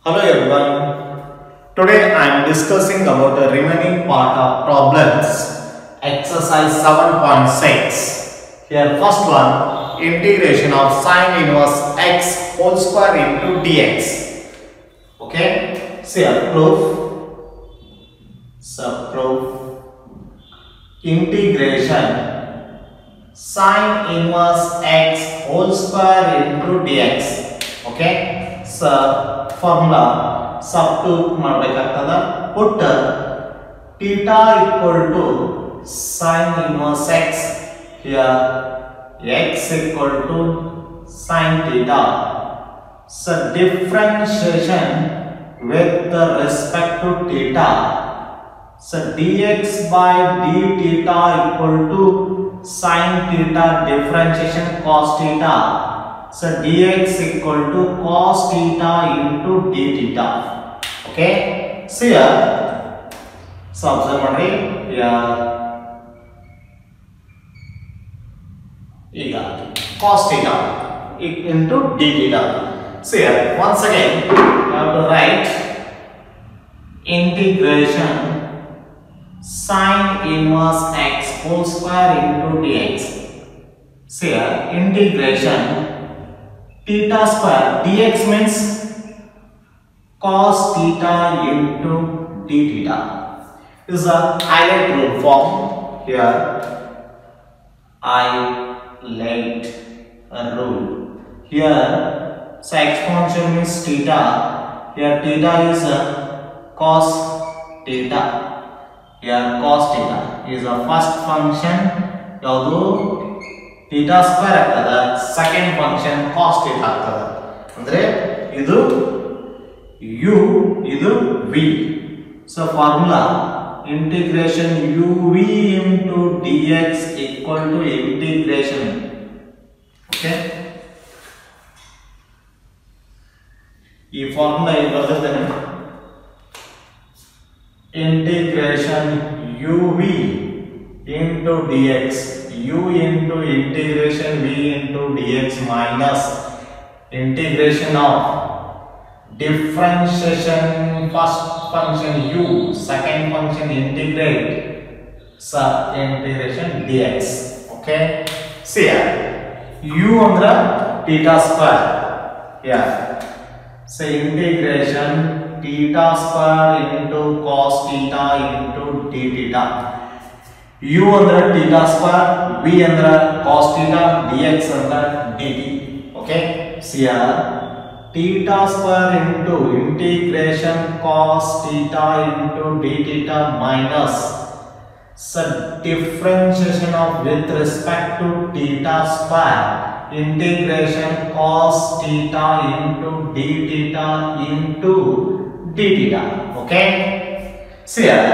Hello everyone. Today I am discussing about the remaining part of problems. Exercise 7.6. Here first one, integration of sine inverse x whole square into dx. Okay. See a proof. Integration sine inverse x whole square into dx. Okay. So formula substitute ಮಾಡಬೇಕಾಗ್ತದ put theta equal to sin inverse x, here x equal to sin theta. So differentiation with respect to theta, so dx by d theta equal to sin theta differentiation cos theta. So dx equal to cos theta into d theta. Okay. So here, so observe madri here. Cos theta into d theta. So here, once again, you have to write integration sine inverse x whole square into dx. So here, integration theta square dx means cos theta into d theta is a highlight rule form. Here highlight rule. Here so exponential means theta. Here theta is cos theta. Here cos theta is a first function. Yaudu theta square ಆಗ್ತದ, second function cos theta ಆಗ್ತದ. ಅಂದ್ರೆ ಇದು u, ಇದು v. So formula integration uv into dx equal to integration. Okay. ಈ formula ಏನು ಬರೆದಿದ್ದೇನೆ, integration uv into dx, u into integration v into dx minus integration of differentiation first function u, second function integrate, so integration dx. Okay. See here, u andra theta square. Yeah. So integration theta square into cos theta into d theta. u ಅಂದ್ರೆ theta square, v ಅಂದ್ರೆ cos theta, dx ಅಂದ್ರೆ dt. Okay. See here, theta square into integration cos theta into d theta minus so differentiation of with respect to theta square integration cos theta into d theta into d theta. Okay. See here,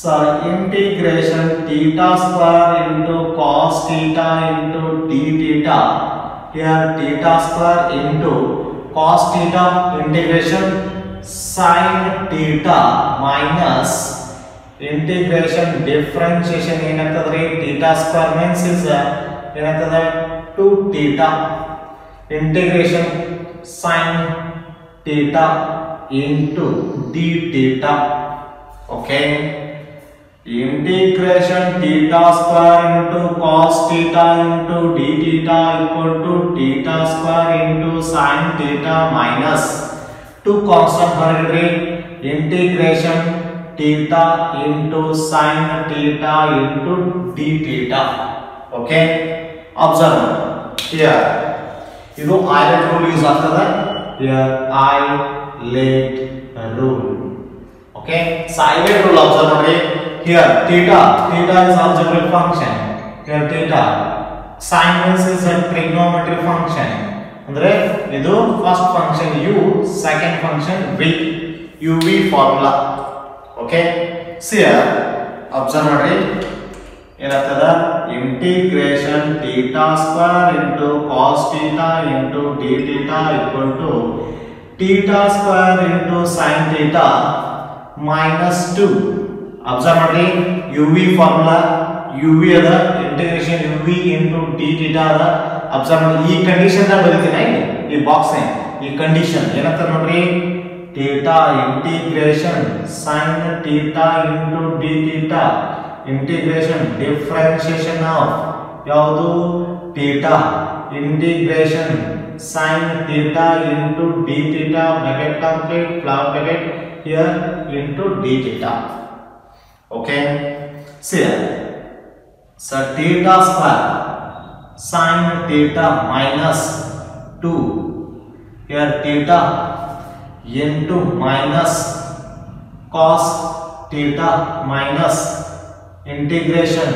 so integration theta square into cos theta into d theta. Here theta square into cos theta integration sin theta minus integration differentiation ಏನಾಗ್ತದ್ರಿ, theta square means is ಏನಾಗ್ತದೆ 2 theta integration sin theta into d theta. Okay. Integration theta square into cos theta into d theta equal to theta square into sin theta minus 2 constant variable integration theta into sin theta into d theta. Okay. Observe here, idu highlight rule use ಆಗ್ತದ. Here highlight rule. Okay. So highlight rule observe ಮಾಡಿ. Here theta is algebraic function. Here theta sin is a trigonometric function. Andre idu first function u, second function v, uv formula. Okay. See here, observe ಮಾಡಿ ಏನಾಗ್ತದ, integration theta square into cos theta into d theta equal to theta square into sin theta minus 2. Observe ಮಾಡಿ uv formula, uv ಅದ integration uv into d theta ಅದ. observe ಮಾಡಿ ಈ condition ದಾಗ ಬರೀತೀನಿ ಈ ಬಾಕ್ಸ್ ಈ ಕಂಡೀಷನ್ ಏನಂತ ನೋಡ್ರಿ, theta integration sin theta into d theta integration differentiation of ಯಾವುದು theta integration sin theta into d theta bracket complete flower bracket here into d theta. Okay, see so theta square sin theta minus 2 here theta into minus cos theta minus integration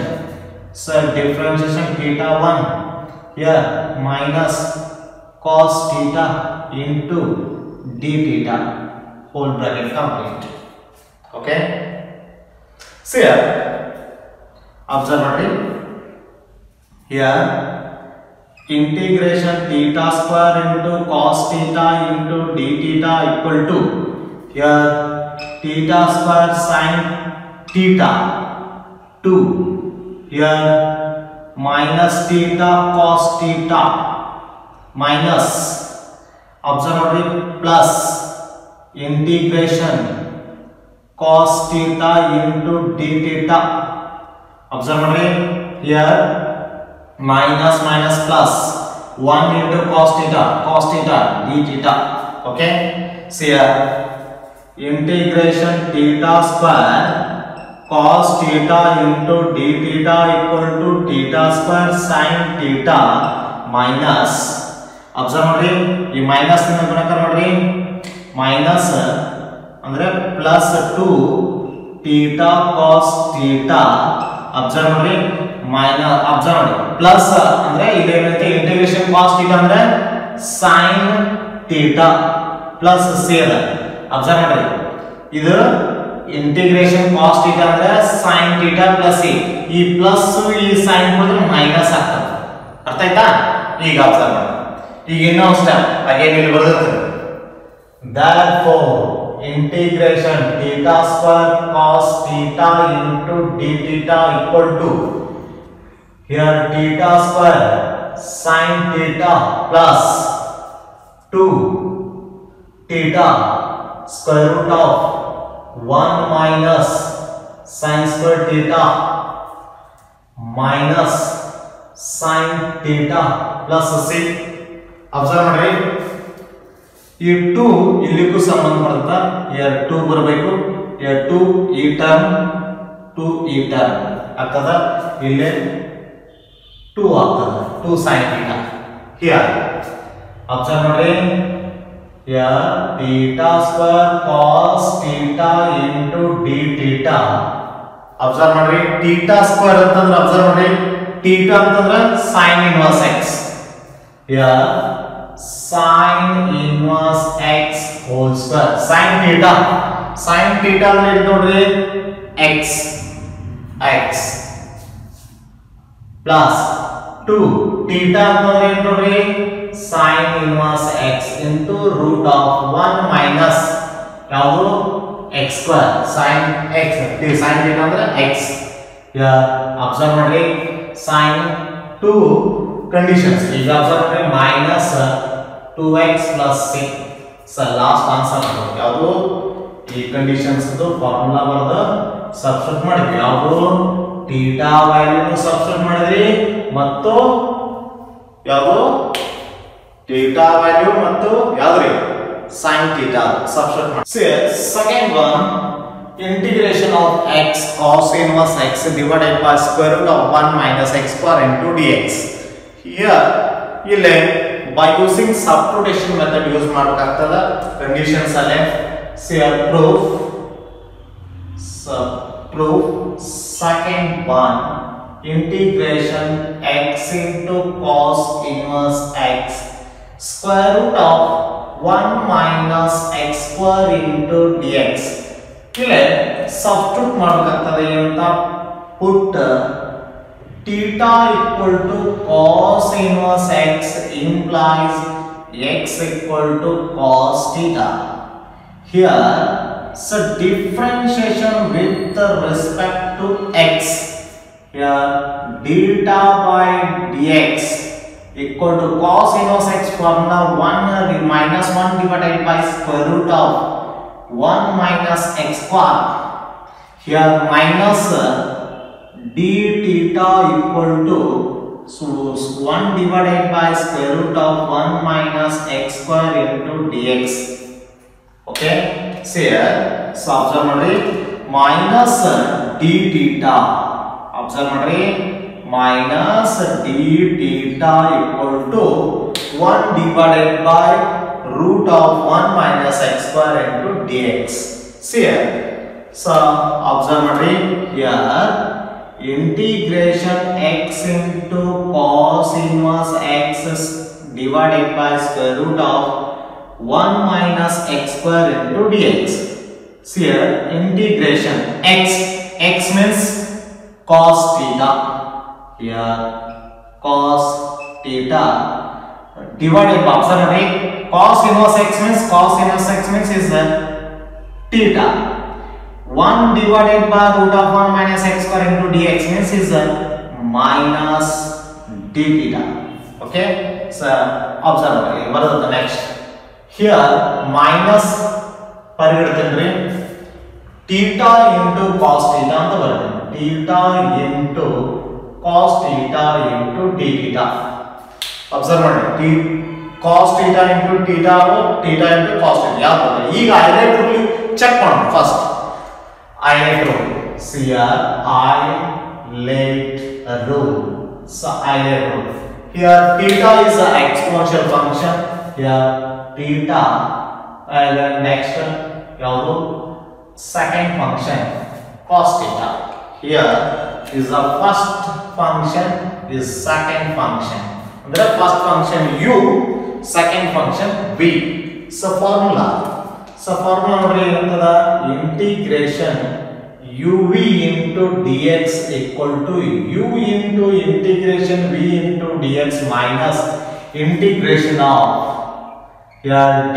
so differentiation theta 1 here minus cos theta into d theta whole bracket complete. Okay, see here, observe here integration theta square into cos theta into d theta equal to here theta square sin theta 2 here minus theta cos theta minus observe plus integration cos theta into d theta observe here minus minus plus 1 into cos theta d theta. Okay, see here integration theta square cos theta into d theta equal to theta square sin theta minus observe ನೋಡಿ ಈ minus ನಿಂದ ಗುಣಾಕಾರ ಮಾಡ್ರಿ minus ಅಂದ್ರೆ plus 2 theta cos theta observe ಮಾಡಿ minus observe ಮಾಡಿ plus ಅಂದ್ರೆ ಇದೇನಂತೆ integration cos theta ಅಂದ್ರೆ sin ಥೀಟಾ ಪ್ಲಸ್ ಸೇರ್ ಅಬ್ಸರ್ವ್ ಮಾಡಿ ಇದು ಇಂಟಿಗ್ರೇಷನ್ cos ಥೀಟಾ ಅಂದ್ರೆ sin ಥೀಟಾ ಪ್ಲಸ್ ಈ ಪ್ಲಸ್ ಈ sin ಬಂದ್ರೆ ಮೈನಸ್ ಆಗ್ತದೆ. ಅರ್ಥ ಆಯ್ತಾ? ಈಗ ಅಬ್ಸರ್ವ್ ಮಾಡಿ ಈಗ ಇನ್ನೊಂದು ಸ್ಟೆಪ್ ಅಗೇನ್ ಇಲ್ಲಿ ಬರುತ್ತೆ therefore integration theta square cos theta into d theta equal to here theta square sin theta plus 2 theta square root of 1 minus sin square theta minus sin theta plus 6 observe ಮಾಡಿ ಈ 2 ಇಲ್ಲಿಗೂ ಸಂಬಂಧ ಪಡುತ್ತಾ here 2 ಬರಬೇಕು here 2 ಈ term 2 ಈ term ಆಗ್ತದ ಇಲ್ಲಿ 2 ಆಗ್ತದ 2 sin theta here observe ಮಾಡಿ here theta square cos theta into d theta observe ಮಾಡಿ theta square ಅಂತಂದ್ರೆ observe ಮಾಡಿ theta ಅಂತಂದ್ರೆ sin inverse x here sin inverse x whole square sin theta ಅಂದ್ರೆ ನೋಡ್ರಿ x plus 2 theta ಅಂದ್ರೆ ನೋಡ್ರಿ sin inverse x into root of 1 minus ಯಾವುದು x square sin x sin theta ಅಂದ್ರೆ x here observe ಮಾಡಿ sin 2 conditions ಈಗ observe ಮಾಡಿ minus 2x plus 6 so last answer ಯಾವುದು ಈ ಕಂಡೀಷನ್ಸ್ ಫಾರ್ಮುಲಾ ಬರೆದು ಸಬ್ಸ್ಟಿಟ್ಯೂಟ್ ಮಾಡಿದ್ವಿ ಯಾವುದು ಥೀಟಾ ವ್ಯಾಲ್ಯೂ ಸಬ್ಸ್ಟಿಟ್ಯೂಟ್ ಮಾಡಿದ್ವಿ ಮತ್ತು ಯಾವುದು ಥೀಟಾ ವ್ಯಾಲ್ಯೂ ಮತ್ತು ಯಾವ್ದ್ರಿ sin theta substitute ಮಾಡಿ second one integration of x cos inverse x divided by square root of 1 minus x square into dx here ಇಲ್ಲಿ by using substitution method use ಮಾಡಬೇಕಾಗ್ತದ conditions alle see proof second one integration x into cos inverse x square root of 1 minus x square into dx ಇಲ್ಲಿ substitute ಮಾಡಬೇಕಾಗ್ತದೆ ಅಂತ put theta equal to cos inverse x implies x equal to cos theta here so differentiation with respect to x here theta by dx equal to cos inverse x formula 1 remaining minus 1 divided by square root of 1 minus x square. Here minus d theta equal to 1 divided by square root of 1 minus x square into dx. Okay, so here so observe madri minus d theta, observe madri minus d theta equal to 1 divided by root of 1 minus x square into dx. See here, so observe madri here integration x into cos inverse x divided by square root of 1 minus x square into dx. See here integration x means cos theta, here cos theta divided by, observe cos inverse x means is theta. 1 divided by root of 1 minus x square into dx means is minus d theta. Okay, so observe what is the next here minus ಪರಿಗಣಿತಂದ್ರೆ theta into cos theta ಅಂತ ಬರುತ್ತೆ, theta into cos theta into d theta. observe ಮಾಡಿ cos theta into theta or theta into cos theta ಯಾವುದು ಈಗ highlight rule check ಮಾಡೋಣ. First highlight rule, see here highlight rule, so highlight rule here theta is an exponential function, here theta and next ಯಾವುದು second function cos theta, here is the first function is second function, the first function u, second function v. So formula ನೋಡಿ ಏನಂತದ integration uv into dx equal to u into integration v into dx minus integration of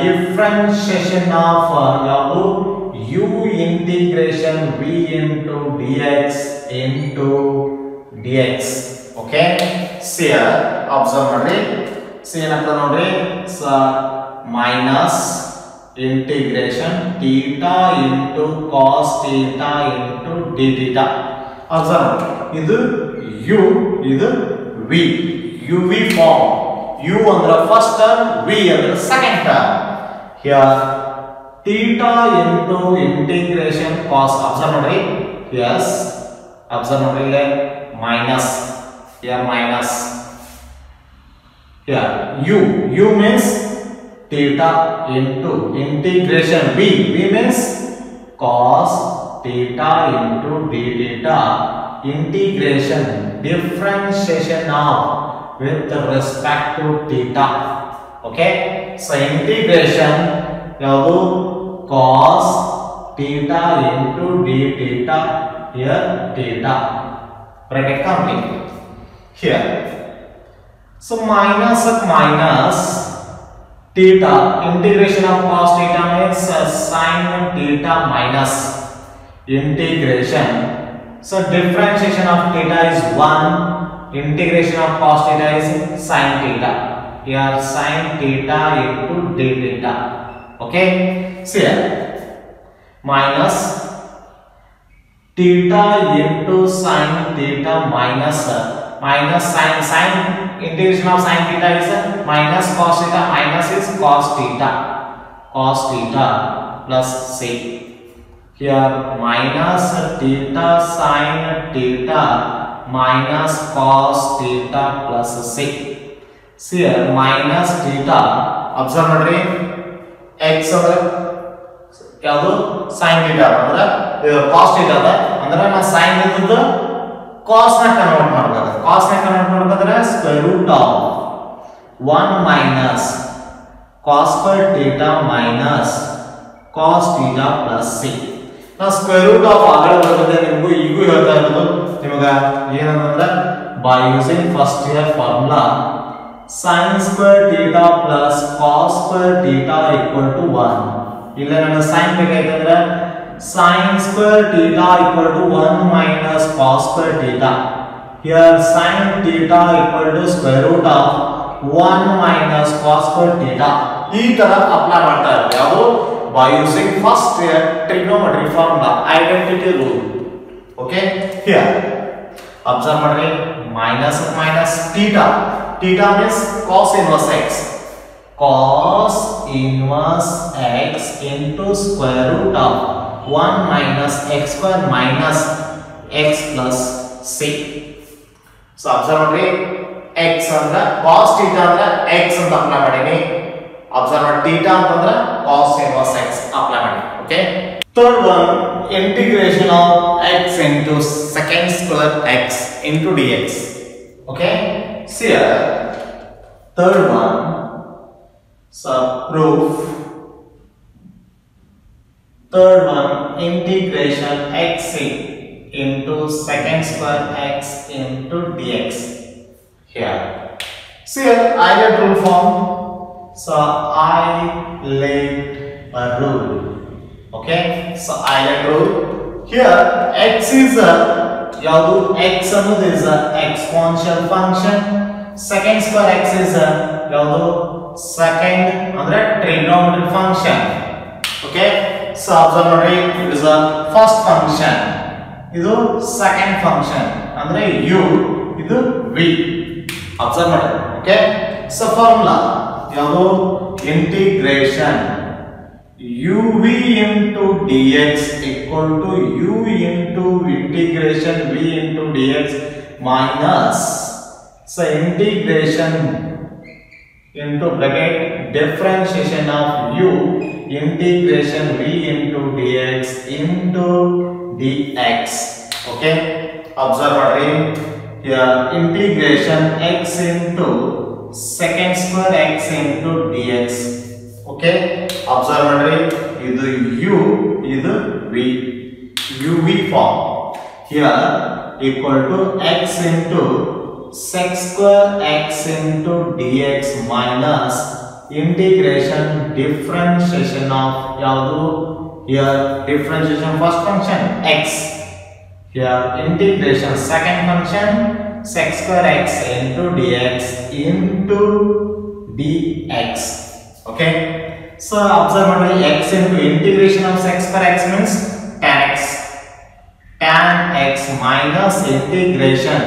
differentiation of u integration v into dx into dx. Okay, see here observe ಮಾಡ್ರಿ, see ಏನಂತ ನೋಡ್ರಿ, so minus integration theta into cos theta into d theta. observe ಇದು u ಇದು v, uv form, u ಅಂದ್ರೆ first term, v ಅಂದ್ರೆ second term. here theta into integration cos, observe ನೋಡಿ yes, observe ನೋಡಿ minus, here minus, here u means theta into integration v means cos theta into d theta integration differentiation of with respect to theta. Okay, so integration ಯಾವುದು cos theta into d theta, here theta bracket complete here. so minus theta, integration of cos theta means sin theta minus integration, so differentiation of theta is 1, integration of cos theta is sin theta, here sin theta into d theta. Okay, see here minus theta into sin theta minus sin integration of sin theta is minus cos theta, minus is cos theta plus c, here minus theta sin theta minus cos theta plus c. see here minus theta, observe ಮಾಡ್ರಿ x ಅಂದ್ರೆ ಯಾವುದು sin theta ಅಂದ್ರೆ cos theta ಅಂದ್ರೆ ನಾವು sin ಇದ್ದದ್ದು cos ನ convert ಮಾಡಬೇಕು, cos ನ ಕನ್ವರ್ಟ್ ಮಾಡಬೇಕಾದ್ರೆ square root of 1 minus cos square theta minus cos theta plus c. ನಾವು ಸ್ಕ್ವೇರ್ ರೂಟ್ ಆಫ್ ಆಗಲೇ ಬರ್ತದೆ, ನಿಮಗೂ ಈಗೂ ಹೇಳ್ತಾ ಇರೋದು ನಿಮಗೆ ಏನಂದ್ರೆ by using first year formula sin square theta plus cos square theta equal to 1. ಇಲ್ಲ ನನಗೆ sin ಬೇಕಾಯ್ತಂದ್ರೆ sin square theta equal to 1 minus cos square theta. Here sin theta equal to square root of 1 minus cos square theta ಈ ತರ apply ಮಾಡ್ತಾ ಇದ್ದೀವಿ ಯಾವುದು by using first trigonometry formula identity rule. Okay, here observe ಮಾಡ್ರಿ minus theta means cos inverse x into square root of 1 minus x square minus x plus c. So observe ಮಾಡ್ರಿ x ಅಂದ್ರೆ cos theta ಅಂದ್ರೆ x ಅಂತ apply ಮಾಡೀನಿ. observe theta ಅಂತಂದ್ರೆ cos inverse x apply ಮಾಡಿ. Okay, third one integration of x into secant square x into dx. Okay, see here third one, so proof third one integration x into secant square x into dx. Here see here Euler rule form. So Euler rule. Okay, so Euler rule. Here x is yadu x ಅನ್ನೋದು is a exponential function. Secant square x is yadu second ಅಂದ್ರೆ trigonometric function. Okay, so observe ನೋಡಿ it is a first function. ಇದು second function ಅಂದ್ರೆ u, ಇದು v. observe ಮಾಡಿ. Okay, so formula yadu integration uv into dx equal to u into integration v into dx minus so integration into bracket differentiation of u integration v into dx into dx. Okay, observe ಮಾಡ್ರಿ here integration x into secant square x into dx. Okay, observe ಮಾಡ್ರಿ ಇದು u ಇದು v uv form. Here equal to x into sec square x into dx minus integration differentiation of yadu here differentiation first function x, here integration second function sec square x into dx into dx. Okay, so observe ಮಾಡ್ರಿ x into integration of sec square x means tan x minus integration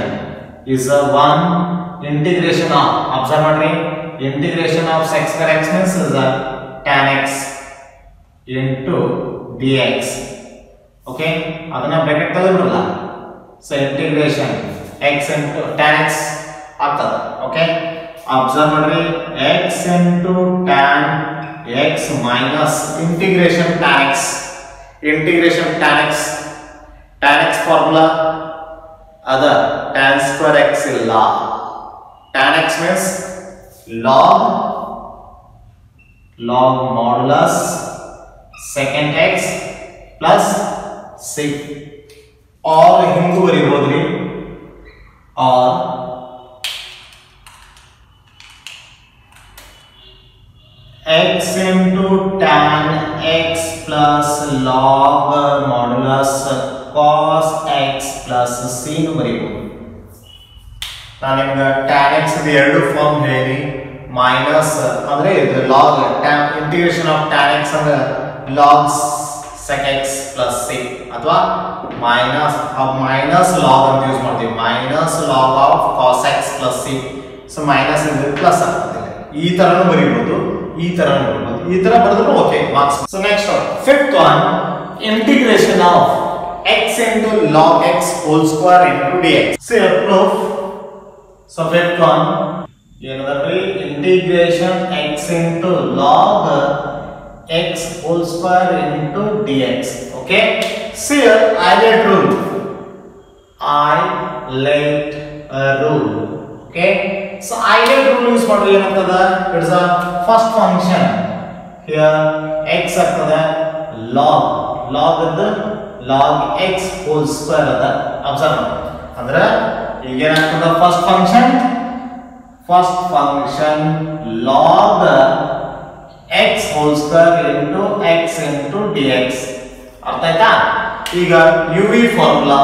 is a 1 integration of observe ಮಾಡ್ರಿ integration of sec square x means is a tan x into dx. Okay, ಅದನ್ನ bracket ತೆಗೆದುಬಿಡಲ್ಲ. so integration x into tan x ಆಗ್ತದೆ. Okay, observe ಮಾಡ್ರಿ x into tan x minus integration tan x formula other tan square x ಇಲ್ಲ. tan x means log modulus secant x plus c or ಹಿಂಗೂ ಬರೀಬಹುದ್ರಿ or x into tan x plus log modulus cos x plus c ನು ಬರೀಬಹುದು. ನಾನು ನಿಮಗೆ tan x the ಎರಡು form ಹೇಳಿ minus ಅಂದ್ರೆ ಇದು log tan integration of tan x ಅಂದ್ರೆ log sec x plus c ಅಥವಾ ಮೈನಸ್ log ಅಂತ ಯೂಸ್ ಮಾಡ್ತೀವಿ minus log of cos x plus c. So minus ಅಂದ್ರೆ ಪ್ಲಸ್ ಆಗ್ತದೆ. ಈ ತರನು ಬರೀಬಹುದು ಈ ತರ ಬರೆದ್ರು okay marks. So next fifth one integration of x into log x whole square into dx. See a proof. So fifth one ಏನಂದ್ರೆ integration x into log x whole square into dx. Okay, see here Euler rule. Okay, so Euler rule use ಮಾಡ್ರಿ ಏನಂತದ it is a first function. Here x ಆಗ್ತದೆ log x whole square ಅದ. observe ಅಂದ್ರೆ ಈಗ ಏನಾಗ್ತದೆ first function log x whole square into x into dx. ಅರ್ಥ ಆಯ್ತಾ? ಈಗ uv formula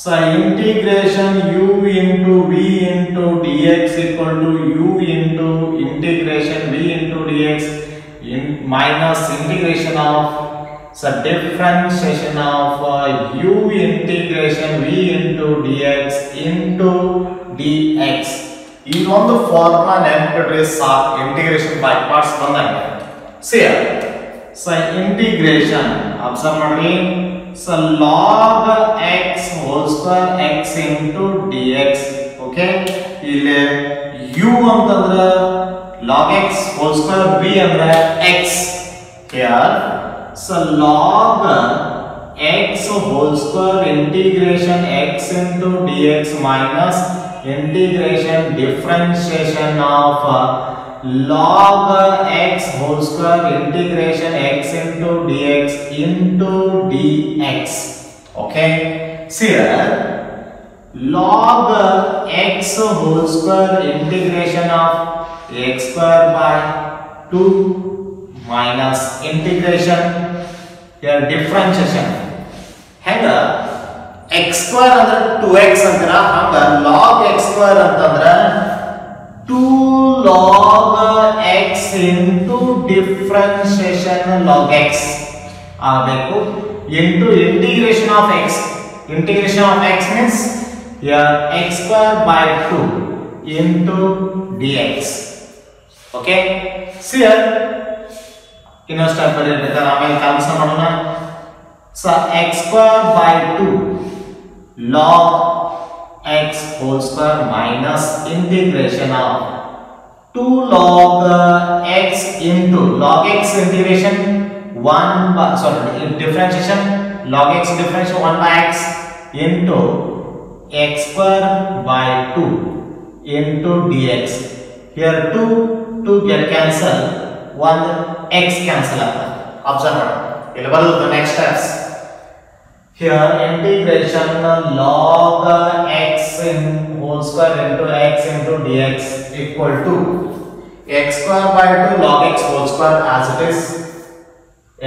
So integration u into v into dx equal to u into integration v into dx minus integration of differentiation of u integration v into dx into dx. ಇನ್ನೊಂದು formula ನೆನಪಿಟ್ರೆ ಸಾಕು, integration by parts ಬಂದಂಗೆ. See so integration observe ಮಾಡಿ. So log x whole square x into dx. Okay, ಇಲ್ಲಿ u ಅಂತಂದ್ರೆ log x whole square, v ಅಂದ್ರೆ x. Here so log x whole square integration x into dx minus integration differentiation of log x whole square integration x into dx into dx. Okay, see here log x whole square integration of x square by 2 minus integration here differentiation ಹೆಂಗ x square ಅಂದ್ರೆ 2x ಅಂತೀರ, ಹಂಗ log x square ಅಂತಂದ್ರೆ 2 log x into differentiation log x ಆಗಬೇಕು into integration of x. Integration of x means here x square by 2 into dx. Okay, see here ಇನ್ನೊಂದು step ಬರೀಬೇಕು, ಆಮೇಲೆ calculation ಮಾಡೋಣ. So x square by 2 log x whole square minus integration of 2 log x into log x integration 1 by differentiation log x differentiation 1 by x into x square by 2 into dx. Here 2 get cancel, 1 x cancel ಆಗ್ತದೆ. Observe ಇಲ್ಲಿ ಬರೋದು the next steps. Here integration log x in whole square into x into dx equal to x square by 2 log x whole square as it is,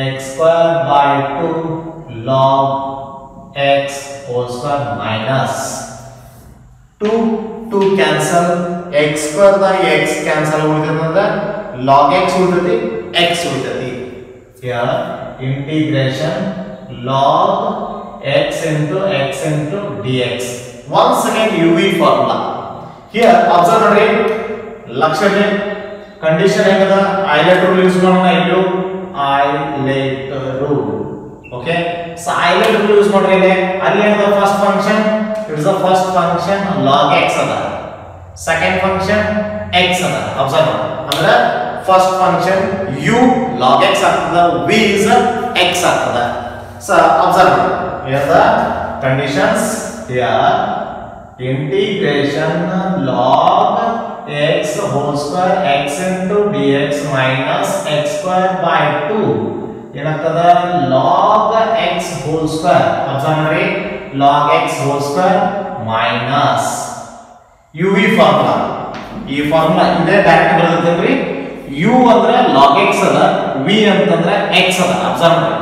x square by 2 log x whole square minus 2 cancel, x square by x cancel ಉಳಿತಂದ್ರೆ log x ಉಳಿತೈತಿ, x ಉಳಿತೈತಿ. Here integration log x into dx. Once again uv formula. Here observe ನೋಡಿ, ಲಕ್ಷ್ಯ condition ಹೆಂಗದ, ಐಲೆಟ್ rule use ಮಾಡೋಣ. ಇದು ILATE rule. Okay, so ILATE rule use ಮಾಡ್ರಿ. ಅಲ್ಲಿ ಏನದ first function, it is the first function log x ಅದ, second function x ಅದ. ಅಬ್ಸರ್ವ್ ಮಾಡಿ, ಅಂದ್ರೆ ಫಸ್ಟ್ ಫಂಕ್ಷನ್ u log x ಆಗ್ತದ, v is x ಆಗ್ತದ. ಸೊ ಅಬ್ಸರ್ವ್ ಮಾಡಿ, here the conditions. Here integration log x whole square x into dx minus x square by 2 ಏನಾಗ್ತದ log x whole square. Observe ಮಾಡಿ, log x whole square minus uv formula. ಈ formula ಇದೆ direct ಬರೆದಿದ್ದೇನ್ರಿ. u ಅಂದ್ರೆ log x ಅದ, v ಅಂತಂದ್ರೆ x ಅದ. Observe ಮಾಡಿ,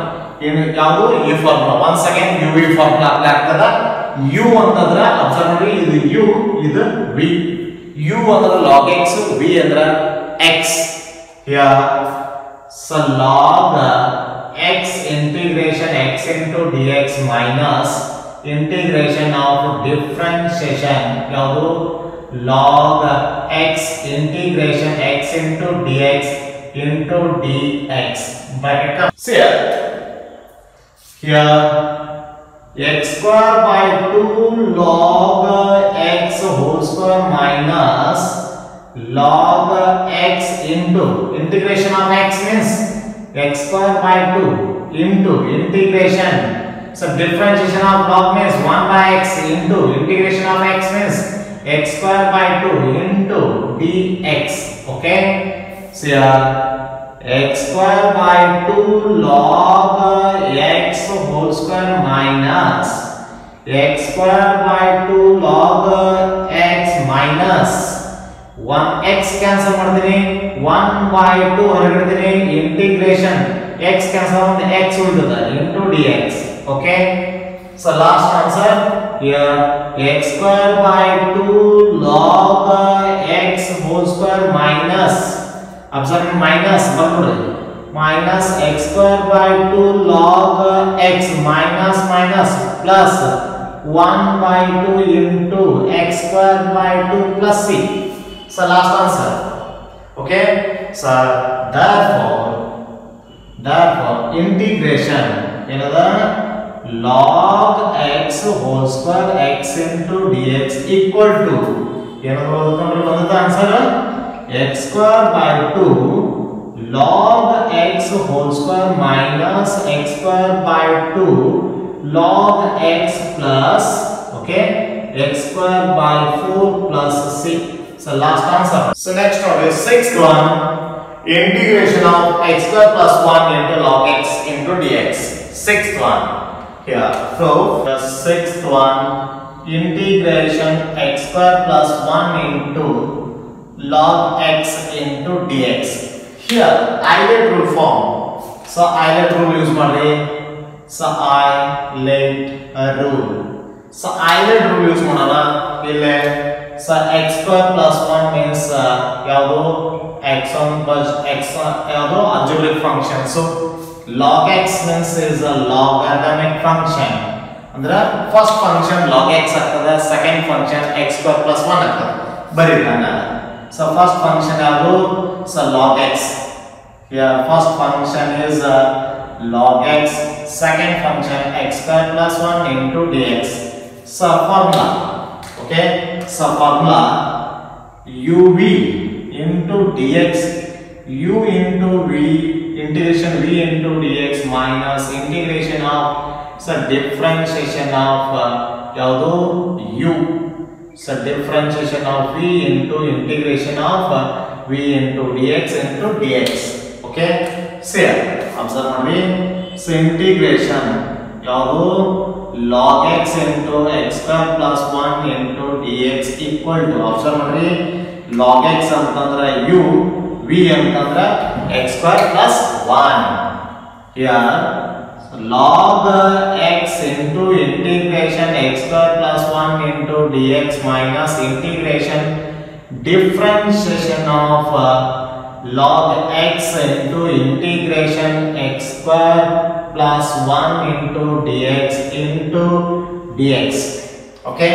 ಏನು ಯಾವುದು ಈ formula. Once again uv formula apply ಆಗ್ತದ. u ಅಂತಂದ್ರೆ ಅಬ್ಸರ್ವ್ ಮಾಡಿ, ಇದು u ಇದು v. u ಅಂದ್ರೆ log x, v ಅಂದ್ರೆ x. here so log x integration x into dx minus integration of differentiation ಯಾವುದು log x integration x into dx into dx. bracket see here x square by 2 log x whole square minus log x into integration of x means x square by 2 into integration, so differentiation of log means 1 by x into integration of x means x square by 2 into dx. okay, so here x square by 2 log x whole square minus x square by 2 log x minus 1 x cancel ಮಾಡ್ತೀನಿ, 1 by 2 ಹೊರಗಿಡ್ತೀನಿ, integration x cancel ಮಾಡಿ x ಉಳಿತದ into dx. okay, So last answer here, x square by 2 log x whole square minus, observe minus minus x square by 2 log x minus minus plus 1 by 2 into x square by 2 plus c. So last answer. Okay, so therefore integration log x whole square x into dx equal to answer x square by 2 log x whole square minus x square by 2 log x plus, okay, x square by 4 plus c. So last answer. So next one is sixth one, integration of x square plus 1 into log x into dx. Sixth one here. So the sixth one, integration x square plus 1 into log x into dx. Here Euler rule form. So Euler rule use ಮಾಡಿ. So Euler rule. So Euler rule use ಮಾಡೋಣ ಇಲ್ಲಿ. So x square plus 1 means ಯಾವುದು x1 plus x1 ಯಾವುದು algebraic function. So log x means is a logarithmic function. ಅಂದ್ರೆ first function log x ಆಗ್ತದೆ, second function x square plus 1 ಆಗ್ತದೆ. ಬರೀತಾನ. So first function ಯಾವುದು? So log x. Here first function is log x, second function x square plus 1 into dx. So formula, okay, so formula uv into dx, u into v, integration v into dx minus integration of, so differentiation of yaudu u, so differentiation of v into integration of v into dx into dx. Okay, so observe ಮಾಡಿ. So integration ಯಾವುದು log x into x square plus 1 into dx equal to, observe ಮಾಡಿ, log x ಅಂತಂದ್ರೆ u, v ಅಂತಂದ್ರೆ x square plus 1. Here log x into integration x square plus 1 into dx minus integration differentiation of log x into integration x square plus 1 into dx into dx. Okay,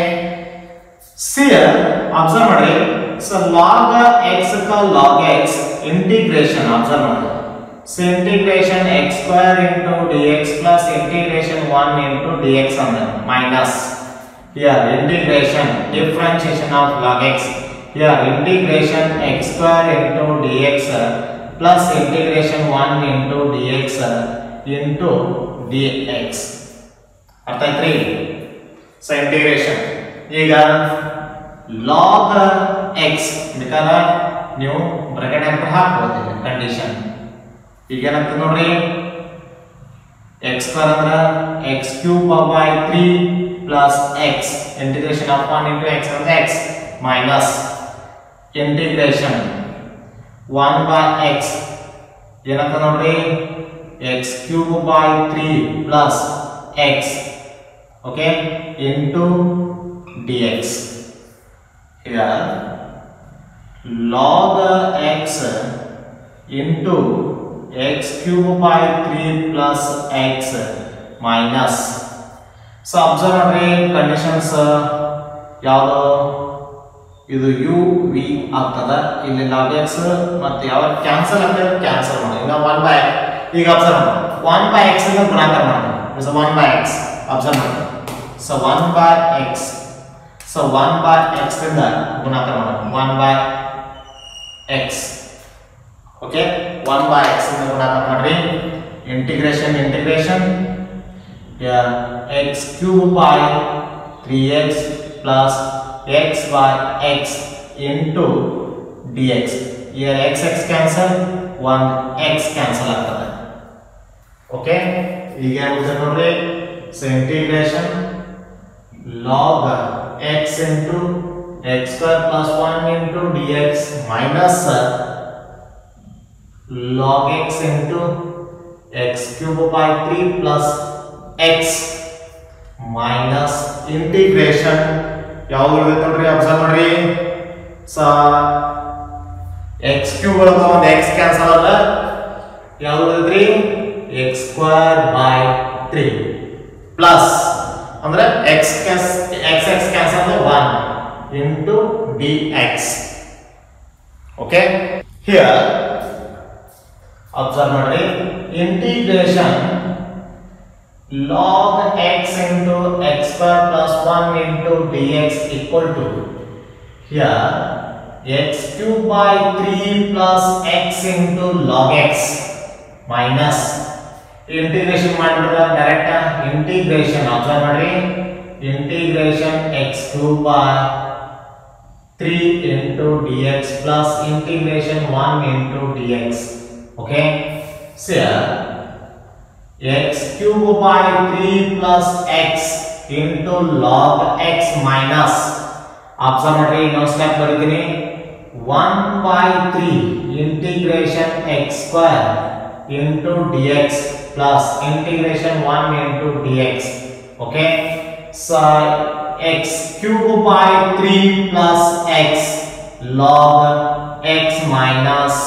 see here observe ಮಾಡಿ. So log x ka log x integration observe ಮಾಡಿ. So integration x square into dx plus integration 1 into dx ಅಂದ್ರೆ minus, here integration differentiation of log x, here integration x square into dx plus integration 1 into dx into dx. ಅರ್ಥ ಆಯ್ತ್ರಿ? So integration ಈಗ log x ಬೇಕಾದ್ರೆ ನೀವು bracket ಅಂತ ಹಾಕಬಹುದು condition. ಈಗ ಏನಾಗ್ತದೆ ನೋಡ್ರಿ, x square ಅಂದ್ರೆ x cube by 3 plus x integration of 1 into x ಅಂದ್ರೆ x minus integration 1 by x ಏನಾಗ್ತದೆ ನೋಡ್ರಿ, x cube by 3 plus x, okay, into dx. Here log x into x cube by 3 plus x minus. So observe ಮಾಡ್ರಿ conditions ಯಾವುದು, ಇದು u v ಆಗ್ತದ, ಇಲ್ಲಿ log x ಮತ್ತೆ ಯಾವ ಕ್ಯಾನ್ಸಲ್ ಆಗ್ತದೆ ಕ್ಯಾನ್ಸಲ್ ಮಾಡಿ. ಈಗ 1 by, ಈಗ ಅಬ್ಸರ್ವ್ ಮಾಡಿ 1 by x ಅನ್ನು ಗುಣಾಕಾರ ಮಾಡಿ. ಸೊ 1 by x ಅಬ್ಸರ್ವ್ ಮಾಡಿ. So 1 by x, so 1 by x ಇಂದ ಗುಣಾಕಾರ ಮಾಡಿ 1 by x. Okay, 1 by x ಇಂದ ಗುಣಾಕಾರ ಮಾಡ್ರಿ. Integration x cube by 3x plus x by x into dx. Here x cancel, 1 x cancel ಆಗ್ತದೆ. Okay, ಈಗ ಉತ್ತರ ನೋಡ್ರಿ. So integration log x into x square plus 1 into dx minus log x into x cube by 3 plus x minus integration ಯಾವುದು ಇರುತ್ತೆ ನೋಡ್ರಿ, observe ಮಾಡ್ರಿ. X cube ಒಳಗೆ ಒಂದು ಎಕ್ಸ್ ಕ್ಯಾನ್ಸಲ್ ಅಲ್ಲ, ಯಾವುದು ಇದ್ರಿ ಎಕ್ಸ್ ಸ್ಕ್ವೇರ್ ಬೈ 3 ಪ್ಲಸ್ ಅಂದ್ರೆ ಎಕ್ಸ್ ಎಕ್ಸ್ ಕ್ಯಾನ್ಸಲ್ ಅಂದ್ರೆ 1 into D X. Okay, here observe ಮಾಡಿ integration log x into x square plus 1 into dx equal to here x cube by 3 plus x into log x minus integration ಮಾಡಿದ್ರೆ direct integration observe ಮಾಡಿ integration x cube by 3 into dx plus integration 1 into dx. okay, so here x cube by 3 plus x into log x minus observe ಮಾಡಿ ಇನ್ನೊಂದು step ಬರೀತೀನಿ 1 by 3 integration x square into dx plus integration 1 into dx. okay, so x cube by 3 plus x log x minus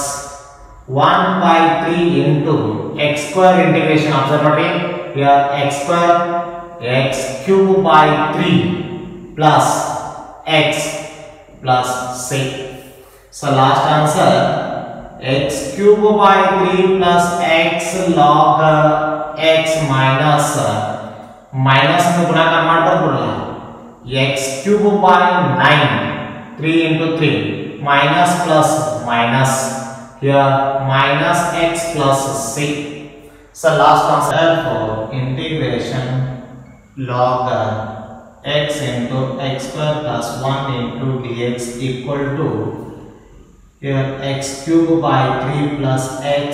1 by 3 into x square integration observe ಮಾಡಿ here x square x cube by 3 plus x plus 6. so last answer x cube by 3 plus x log x minus minus ಅನ್ನು ಗುಣಾಕಾರ ಮಾಡಬಹುದು x cube by 9 3 into 3 minus plus minus here minus x plus 6. so last answer for integration log x into x square plus 1 into dx equal to here x cube by 3 plus x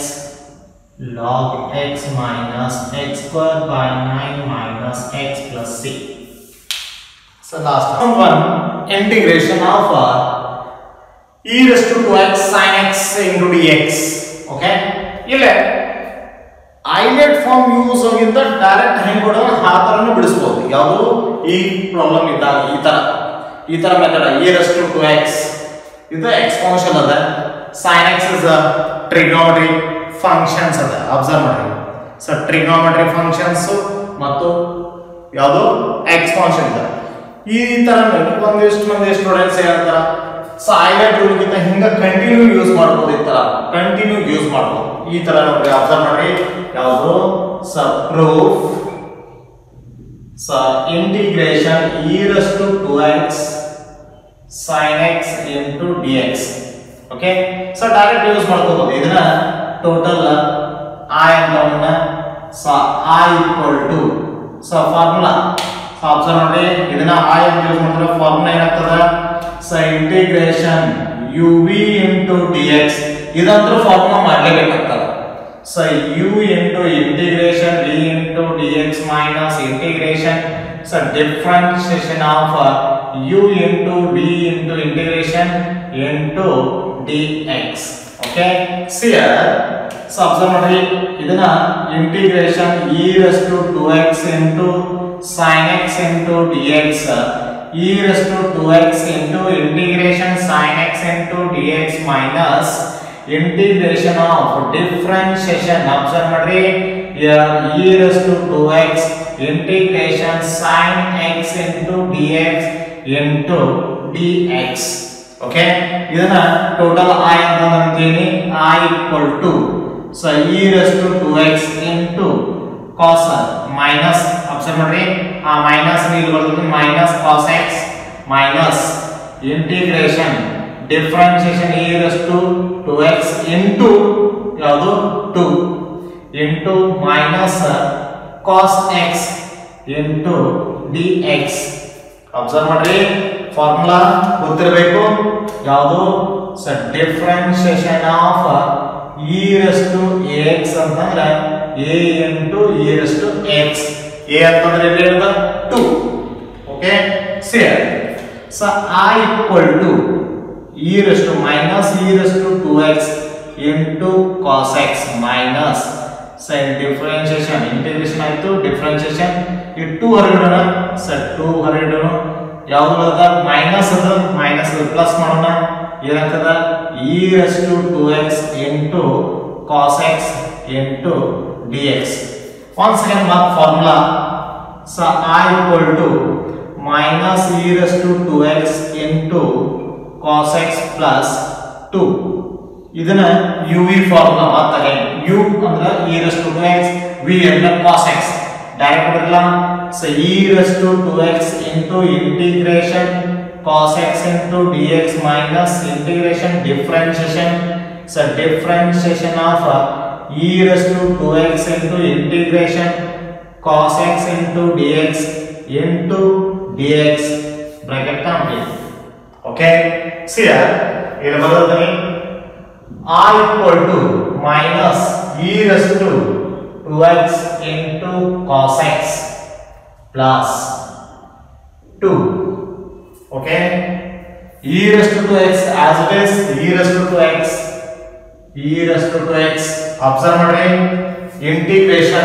log x minus x square by 9 minus x plus 6. so last one integration of e raised to 2x sin x into dx. okay, ಇಲ್ಲಿ ಐಲೆಟ್ form use ಆಗಿದ್ದ direct ಹೆಂಗ್ ಕೊಡೋಣ ಆ ತರನೇ ಬಿಡಿಸಬಹುದು. ಯಾವುದು ಈ problem ಇದ್ದಾಗ ಈ ತರ method e raised to 2x ಇದು ಎಕ್ಸ್ಪೋನೆನ್ಷಿಯಲ್ ಅದ, sin x is a trigonometry functions ಅದ. ಅಬ್ಸರ್ವ್ ಮಾಡಿ ಸೊ trigonometry functions ಮತ್ತು ಯಾವುದು ಎಕ್ಸ್ಪೋನೆನ್ಷಿಯಲ್ ಅದ. ಈ ತರ ಒಂದಿಷ್ಟು ಮಂದಿ ಸ್ಟೂಡೆಂಟ್ಸ್ ಹೇಳ್ತಾರ ಸೊ ಐಲೆಟ್ ರೂಲ್ ಗಿಂತ ಹಿಂಗ ಕಂಟಿನ್ಯೂ ಯೂಸ್ ಮಾಡಬಹುದು, ಈ ತರ ಕಂಟಿನ್ಯೂ ಯೂಸ್ ಮಾಡಬಹುದು. ಈ ತರ ನೋಡಿ ಅಬ್ಸರ್ವ್ ಮಾಡಿ ಯಾವುದು proof integration e raised to 2x sin x into dx. Okay, so direct use ಮಾಡ್ಕೋಬಹುದು. ಇದನ್ನ ಟೋಟಲ್ i ಅಂತವನ್ನ so i equal to so formula so observe ಮಾಡಿ ಇದನ್ನ i ಅಂತ ಯೂಸ್ ಮಾಡಿದ್ರೆ ಫಾರ್ಮುಲಾ ಏನಾಗ್ತದ so integration uv into dx ಇದಂತೂ formula ಮಾಡಲೇಬೇಕಾಗ್ತದೆ. So u into integration v into dx minus integration so differentiation of u into v into integration into dx. okay, see here so observe ಮಾಡಿ ಇದನ್ನ integration e raised to 2x into sin x into dx e raised to 2x into integration sin x into dx minus integration of differentiation observe ಮಾಡಿ here e raised to 2x integration sin x into dx into dx. okay, ಇದನ್ನ total i ಅಂತ ಅಂತೀನಿ i equal to so e raised to 2x into cos minus observe ಮಾಡಿ ಆ minus ಇಲ್ಲಿ ಬರ್ತದೆ minus cos x minus integration differentiation e raised to 2x into ಯಾವುದು 2 into minus cos x into dx. Observe ಮಾಡ್ರಿ formula ಗೊತ್ತಿರಬೇಕು ಯಾವುದು so differentiation of e raised to ax ಅಂತಂದ್ರೆ a into e raised to x. a ಅಂತಂದ್ರೆ ಇಲ್ಲಿ ಇರೋದು 2. Okay, share so i equal to e raised to minus e raised to 2x into cos x minus sir differentiation integration ಆಯ್ತು differentiation ಈ 2 ಹೊರಗಿಡೋಣ sir 2 ಹೊರಗಿಡೋಣ ಯಾವುದು ಅದ minus plus ಮಾಡೋಣ ಏನಾಗ್ತದ e raised to 2x into cos x into dx once again one formula so I equal to minus e raised to 2x into cos x plus 2 ಇದನ್ನ uv formula ಮತ್ತೆ u ಅಂದ್ರೆ e raised to 2x v ಅಂದ್ರೆ cos x direct ಬರಲ್ಲ so e raised to 2x into integration cos x into dx minus integration differentiation so differentiation of e raised to 2x into integration cos x into dx bracket complete okay see here here ಬರೋದನಿ I equal to minus e raised to 2x into cos x plus 2 okay e raised to 2x as it is e raised to 2x observe ಮಾಡ್ರಿ integration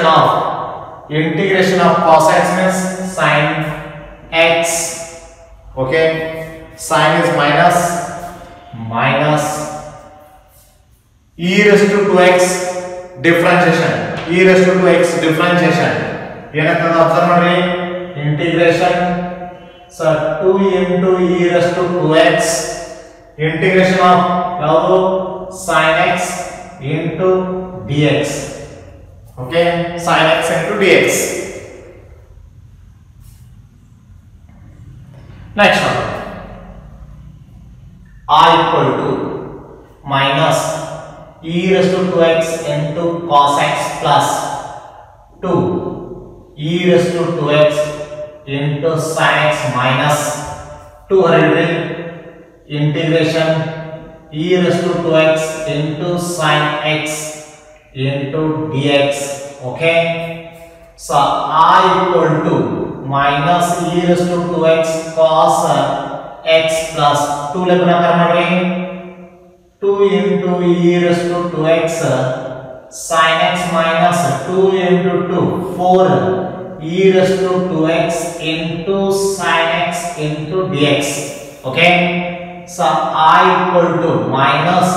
of cos x means sin x okay sin is minus e raised to 2x differentiation ಏನಾಗ್ತದೆ observe ಮಾಡ್ರಿ integration so 2 into e raised to 2x integration of ಯಾವುದು sin x into dx okay sin x into dx next one I equal to minus e raised to 2x into cos x plus 2 e raised to 2x into sin x minus 200 integration e raised to 2x into sin x into dx okay so I equal to minus e raised to 2x cos x plus 2 le ಗುಣಾಕಾರ ಮಾಡ್ರಿ 2 into e raised to 2x sin x minus 2 into 2 4 e raised to 2x into sin x into dx okay so I equal to minus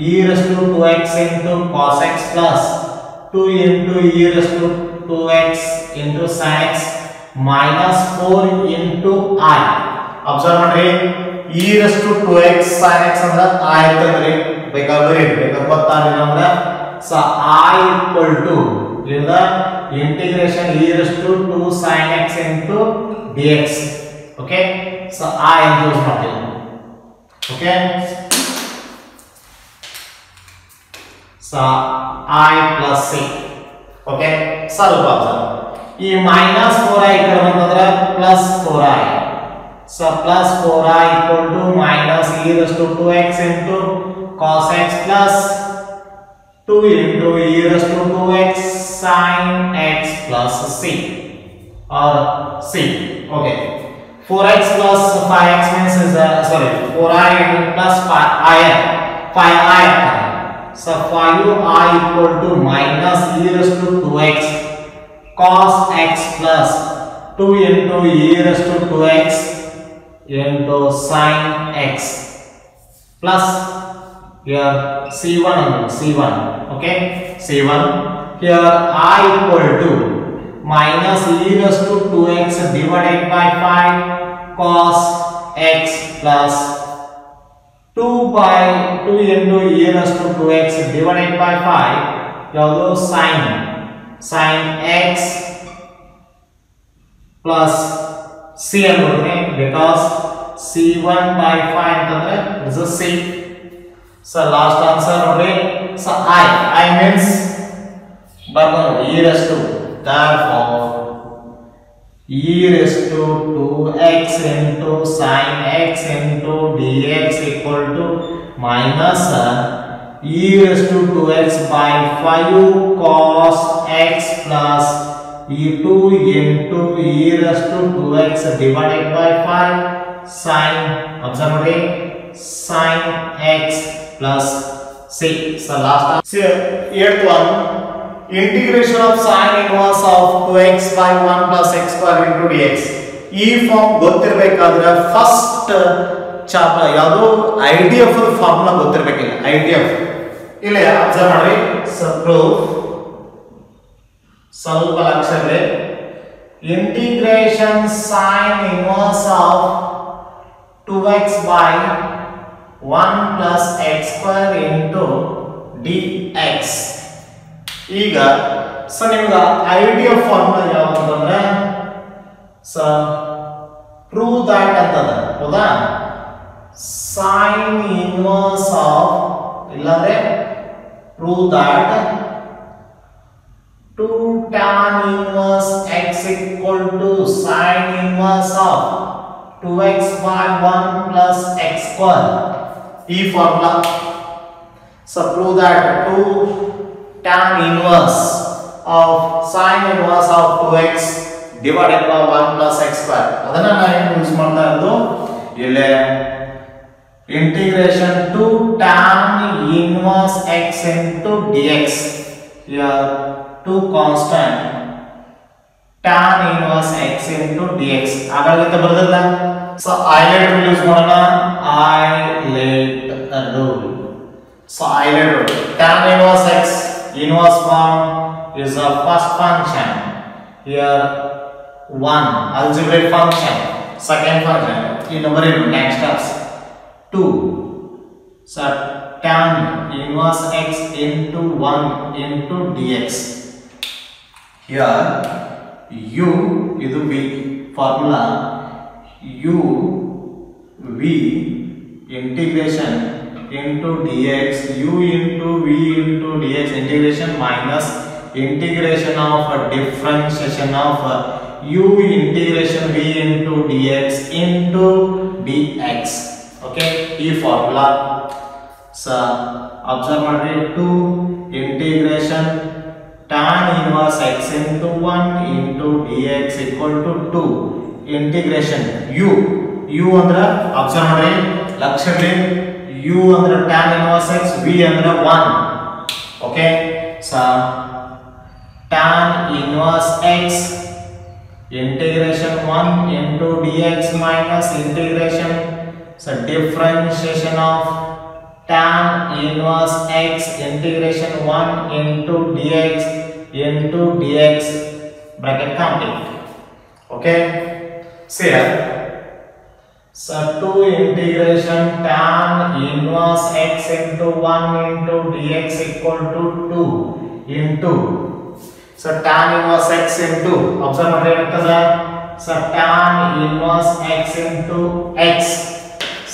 e raised to 2x into cos x plus 2 into e raised to 2x into sin x minus 4 into I observe ಮಾಡ್ರಿ e raised to 2x sin x ಅಂದ್ರೆ I ಅಂತಂದ್ರೆ ಬೇಕಾದ್ರೆ ಗೊತ್ತಾಗಲಿಲ್ಲ ಅಂದ್ರೆ so I equal to in the integration e raised to 2 sin x into dx okay so I use ಮಾಡ್ತೀನಿ okay so I plus c okay ಸ್ವಲ್ಪ ಈ minus 4i ಕಡೆ ಬಂದ್ರೆ plus 4i so plus 4i equal to minus e raised to 2x into cos x plus 2 into e raised to 2x sin x plus c or c okay 4x plus 5x means is 4i plus 5i so 5i equal to minus e raised to 2x cos x plus 2 into e raised to 2x into sin x plus here c1 okay c1 here I equal to minus e raised to 2x divided by 5 cos x plus 2 into e raised to 2x divided by 5 ಯಾವುದು sin x plus c ಅನ್ನೋದ್ರೆ because c1 by 5 ಅಂತಂದ್ರೆ is a c so last answer ನೋಡ್ರಿ so I means ಬರ್ಬೋದು e raised to therefore e raised to 2x into sin x into dx equal to minus e raised to 2x by 5 cos x plus e2 into e raised to 2x divided by 5 sin observe sin x plus c so last answer. See, 8th one integration of sin inverse of 2x by 1 plus x square into dx. ಈ form ಗೊತ್ತಿರಬೇಕಾದ್ರೆ first ಯಾವುದು IDF formula ಗೊತ್ತಿರಬೇಕಿಲ್ಲ. IDF ಇಲ್ಲಿ observe ಮಾಡಿ. Proof ಸ್ವಲ್ಪ ಲಕ್ಷವೇ integration sin inverse of 2x by 1 plus x square into dx. ಈಗ so ನಿಮಗೆ IDF formula ಯಾವುದು ಅಂದ್ರೆ so prove that ಅಂತದ ಹೌದಾ. sin inverse of ಇಲ್ಲಂದ್ರೆ prove that 2 tan inverse x equal to sin inverse of 2x by 1 plus x square. ಈ formula so prove that 2 tan inverse of sin inverse of 2x divided by 1 plus x square ಅದನ್ನ ನಾನು use ಮಾಡ್ತಾ ಇರೋದು ಇಲ್ಲಿ integration 2 tan inverse x into dx. here 2 constant tan inverse x into dx ಆಗಾಗುತ್ತೆ ಬರೋದಿಲ್ಲ. So ILATE rule use ಮಾಡೋಣ. ILATE rule. so ILATE rule tan inverse x inverse form is a first function. here 1 algebraic function, second function in number next steps 2. so tan inverse x into 1 into dx. here u idu v formula u v integration into dx u into v into dx integration minus integration of differentiation of u integration v into dx into dx. okay ಈ formula so observe ಮಾಡಿ 2 integration tan inverse x into 1 into dx equal to 2 integration u ಅಂದ್ರೆ observe ಮಾಡಿ ಲಕ್ಷದಲ್ಲಿ u ಅಂದ್ರೆ tan inverse x v ಅಂದ್ರೆ 1. okay so tan inverse x integration 1 into dx minus integration so differentiation of tan inverse x integration 1 into dx bracket complete. okay see here so 2 integration tan inverse x into 1 into dx equal to 2 into so tan inverse x into observe ಮಾಡಿ ಆಗ್ತದೆ so tan inverse x into x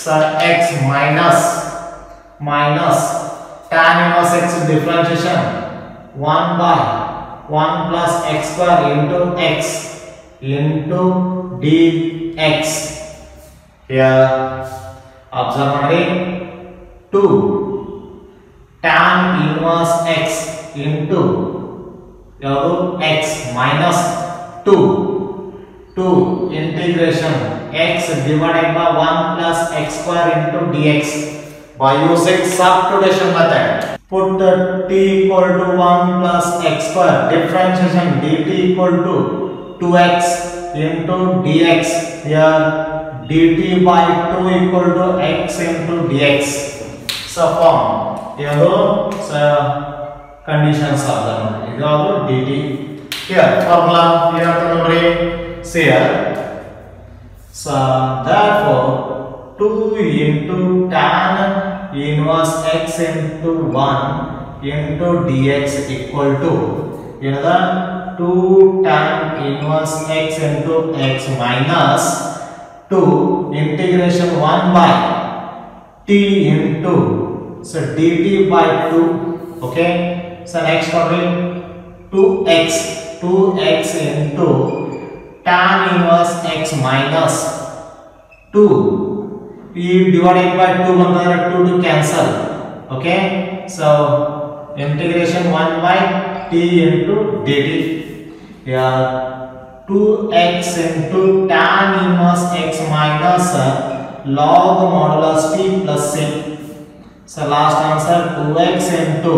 so x minus tan inverse x differentiation 1 by 1 plus x square into x into dx. here observe ಮಾಡಿ 2 tan inverse x into ಯಾವುದು x minus 2 integration x divided by 1 plus x square into dx by using substitution method. put t equal to 1 plus x square differentiation dt equal to 2x into dx. here dt by 2 equal to x into dx. so form ಯಾವುದು conditions are there. ಇದಾವುದು dt. here formula ಏನಂತ ನೋಡಿ see here so therefore 2 into tan inverse x into 1 into dx equal to ಏನದ 2 tan inverse x into x minus 2 integration 1 by t into so dt by 2. okay so next one 2x into tan inverse x minus 2 e divided by 2 ಬಂದ್ರೆ 2 to cancel. okay so integration 1 by t into dt. here 2x into tan inverse x minus log modulus t plus c. so last answer 2x into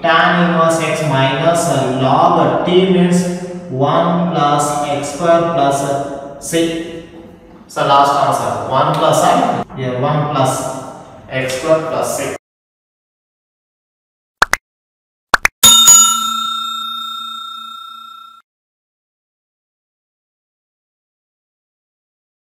tan inverse x minus log t means 1 plus x square plus 6. So last answer 1 plus I, here 1 plus x square plus 6.